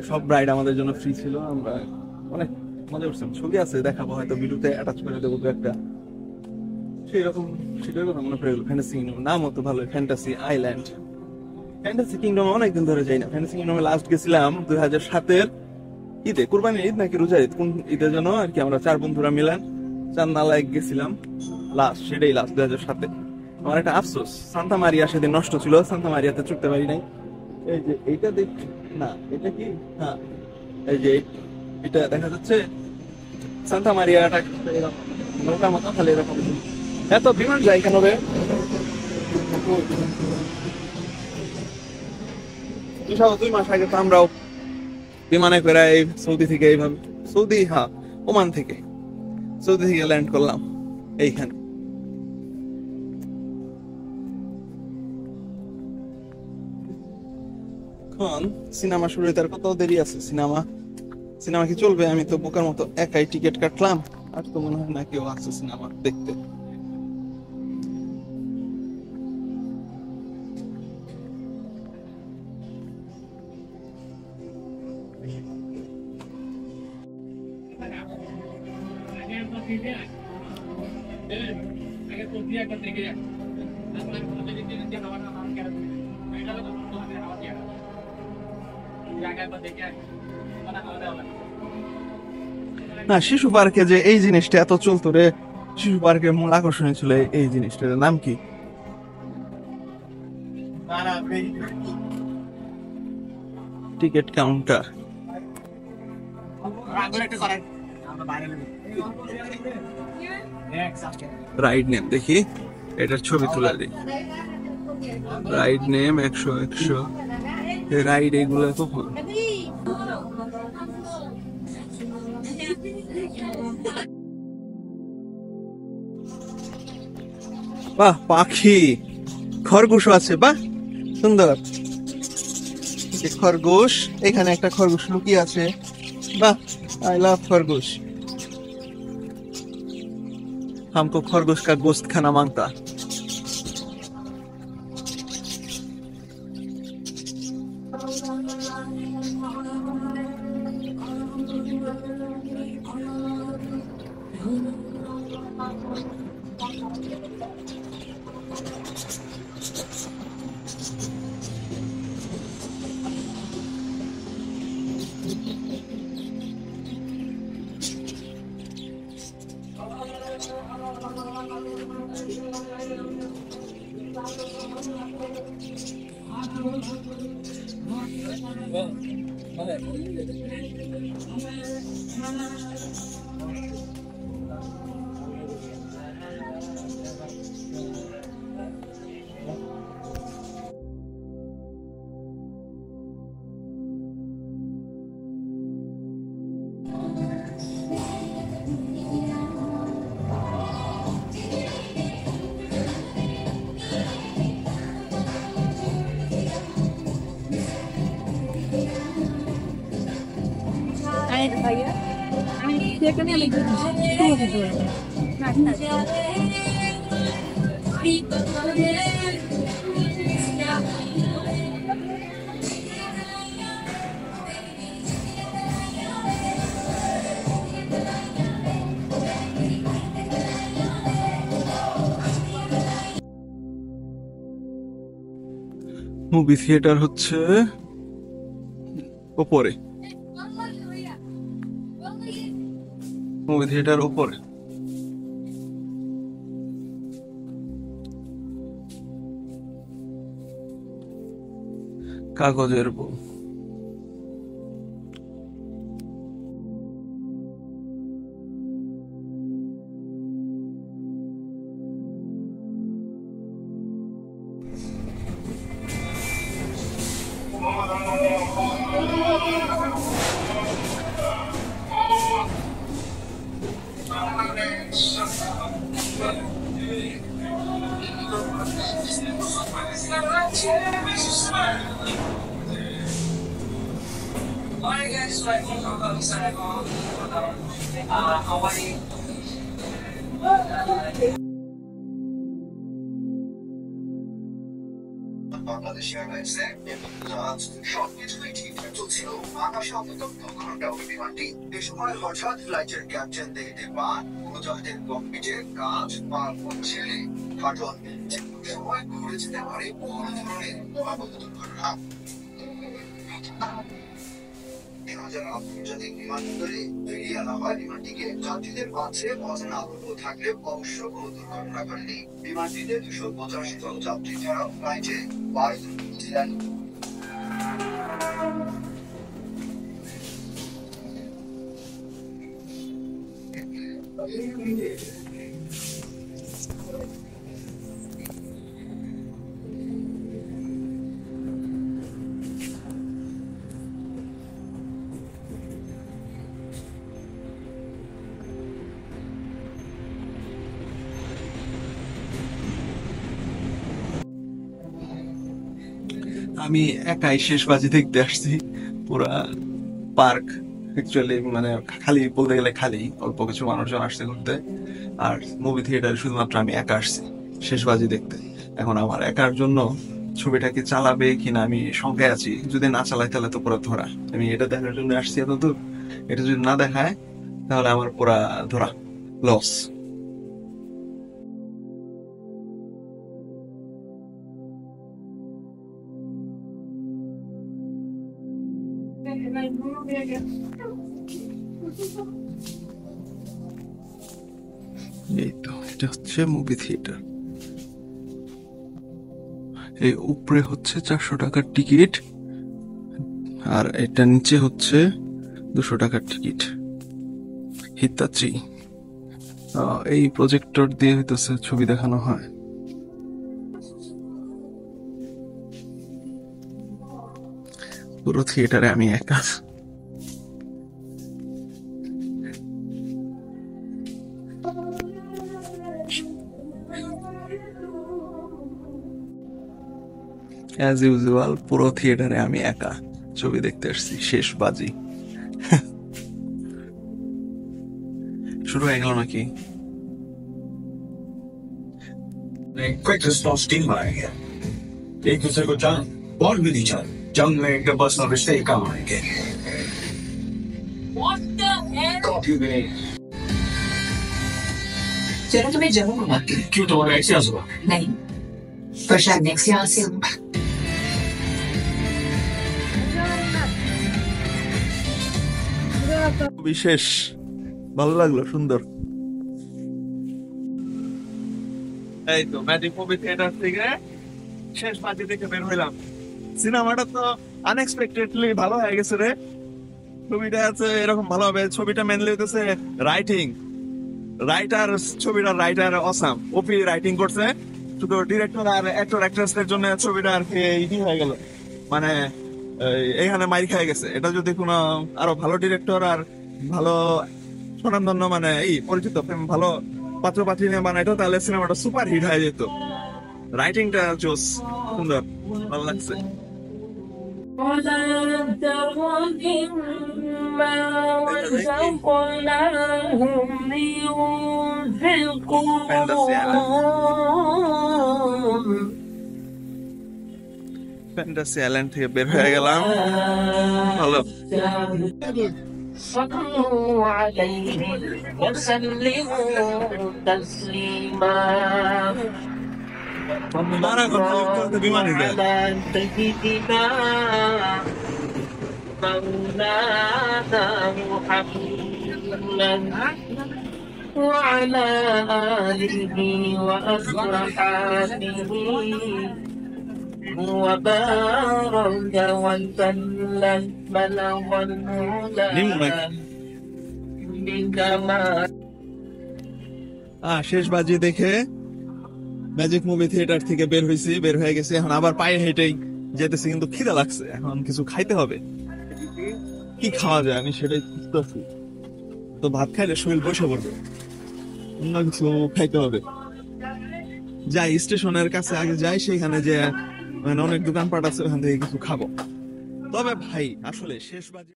সব রাইড আমাদের জন্য ফ্রি ছিল, আমরা অনেক মজা করছিলাম। ছবি আছে, দেখাবো হয়তো ভিডিওতে অ্যাটাচ করে দেবো একটা। সেই রকম সেটার কথা মনে পড়ে গেল। ফ্যান্টাসি কিংডম নামও তো ভালো, ফ্যান্টাসি আইল্যান্ড। ফ্যান্টাসি কিংডম অনেকদিন ধরে যাই না। ফ্যান্টাসি কিংডমে লাস্ট গেছিলাম 2007-এর ঈদে, কুরবানির ঈদ নাকি রোজার ঈদ, কোন ঈদের জন্য আর কি, আমরা 4 বন্ধুরা মিলান চান্দালায় গেছিলাম লাস্ট, সেটাই লাস্ট 2007-এ। আমার একটা আফসোস, সান্তা মারিয়া সেদিন নষ্ট ছিল, সান্তা মারিয়াতে চড়তে পারি নাই। এই যে এইটা দেখ, না এটা কি, হ্যাঁ এই যে এটা দেখা যাচ্ছে সান্তা মারিয়াটা নৌকার মতো, খালি এরকম। এত বিমান যায় কেন রে? 2 মাস আগে তো আমরাও বিমানে করে এই সৌদি থেকে এইভাবে, সৌদি, হ্যাঁ ওমান থেকে, সৌদি থেকে ল্যান্ড করলাম এইখানে। এখন সিনেমা শুরু হইতে আর কত দেরি আছে? সিনেমা কি চলবে? আমি তো বোকার মতো একাই টিকিট কাটলাম, আর তো মনে হয় না কেউ আছে সিনেমা দেখতে। না, শিশু পার্কে যে এই জিনিসটা এত চলতো রে, শিশু পার্কের মূল আকর্ষণীয় ছিল এই জিনিসটার নাম কি? Ticket counter. রাইড নেম দেখি, এটার ছবি তুলে দিই। রাইড নেম 100 রাইড, এগুলো কখন? বাহ, পাখি, খরগোশও আছে, বাহ সুন্দর খরগোশ। এখানে একটা খরগোশ লুকিয়ে আছে, বাহ, আই লাভ খরগোশ। हमको खरगोश का गोश्त खाना मांगता। মুভি থিয়েটার হচ্ছে উপরে, মুভি থিয়েটার উপরে। কাগজের বউ। বাংলাদেশ এয়ারলাইন্সের সবকিছুই ঠিকঠাক চলছিল। আকাশে অন্তত 2 ঘন্টা ওই বিমানটি। এ সময় হঠাৎ ফ্লাইটের ক্যাপ্টেন দেখতে পান উড়োজাহাজের ককপিটের কাঁচ পার হচ্ছে ফাটল। যে কোনো সময় ঘুরে যেতে পারে বড় ধরনের ভয়াবহ দুর্ঘটনা। আন্তর্জাতিক বিমানবন্দরে বেরিয়ে আনা হয় বিমানটিকে। যাত্রীদের মাঝে অজানা আতঙ্ক থাকলে অবশ্য কোনো দুর্ঘটনা ঘটেনি। বিমানটিতে 285 জন যাত্রী ছাড়াও ফ্লাইটে 12 জন ছিলেন। আমি একাই শেষবাজি দেখতে আসছি। পুরা পার্ক অ্যাকচুয়ালি মানে খালি, বলতে গেলে খালি, অল্প কিছু মানুষজন আসছে ঘুরতে। আর মুভি থিয়েটারে শুধুমাত্র আমি একা আসছি শেষবাজি দেখতে। এখন আমার একার জন্য ছবিটা কি চালাবে কিনা আমি শঙ্কায় আছি। যদি না চালাই তাহলে তো পুরো ধরা। আমি এটা দেখার জন্য আসছি এত দূর, এটা যদি না দেখায় তাহলে আমার পুরা ধরা, লস। এই তো, এটা হচ্ছে মুভি থিয়েটার। এই উপরে হচ্ছে 400 টাকার টিকিট, আর এটা নিচে হচ্ছে 200 টাকার টিকিট। হিতাচি এই প্রজেক্টর দিয়ে হইতেছে ছবি দেখানো হয়। পুরো থিয়েটারে আমি একা। অ্যাজ ইউজুয়াল পুরো থিয়েটারে আমি একা ছবি দেখতে আসছি। শেষ বাজি শুরু হয়ে গেল নাকি? क्विक रिस्पॉन्स टीम आएंगे, एक दूसरे को जान और भी नहीं जान, जंग में इंटरपर्सनल रिश्ते ही काम आएंगे। कॉपी में चलो तुम्हें जरूर घुमाती हूँ। क्यों तुम्हारा एक्सीडेंट हुआ? नहीं, पर शायद नेक्स्ट यहाँ से हूँ। বিশেষ ভালো লাগলো, সুন্দর। এই তো ম্যাজিক মুভি থিয়েটার থেকে শেষ বাজি দেখে বের হইলাম। সিনেমাটা তো আনএক্সপেক্টেডলি ভালো হয়ে গেছে রে। ছবিটা আছে এরকম ভালো হবে। ছবিটা মেনলি হইতেছে রাইটিং, রাইটার, ছবিটার রাইটার অসাম, ওপি রাইটিং করছে। শুধু ডিরেক্টর আর অ্যাক্টর অ্যাক্ট্রেসদের জন্য ছবিটা আর কি ইজি হয়ে গেল, মানে এখানে মাইর খেয়ে গেছে। এটা যদি কোনো আরো ভালো ডিরেক্টর আর ভালো স্বনামধন্য মানে এই পরিচিত ভালো পাত্র পাত্রী নিয়ে বানাইতো তাহলে সিনেমাটা সুপার হিট হয়ে যেত। রাইটিংটা জোস, সুন্দর, ভালো লাগছে। ফ্যান্টাসি আইল্যান্ড থেকে বের হয়ে গেলাম। ভালো। صلوا عليه وسلموا تسليما মারা কথা লিখতে বিমানে যায়। على سيدنا مولانا محمد وعلى آله وأصحابه وبارك وسلم بلغ الهدى بكمال। শেষ বাজি দেখে ম্যাজিক মুভি থিয়েটার থেকে বের হয়েছি, বের হয়ে গেছি। এখন আবার পায়ে হেঁটেই যেতেছি, কিন্তু খিদে লাগছে। এখন কিছু খাইতে হবে। কি খাওয়া যায় আমি সেটাই খুঁজতেছি। তো ভাত খাইলে শরীর বসে পড়বে, অন্য কিছু খাইতে হবে। যাই স্টেশনের কাছে আগে যাই, সেখানে যে মানে অনেক দোকানপাট আছে, ওখান থেকে কিছু খাবো। তবে ভাই আসলে শেষ বাজি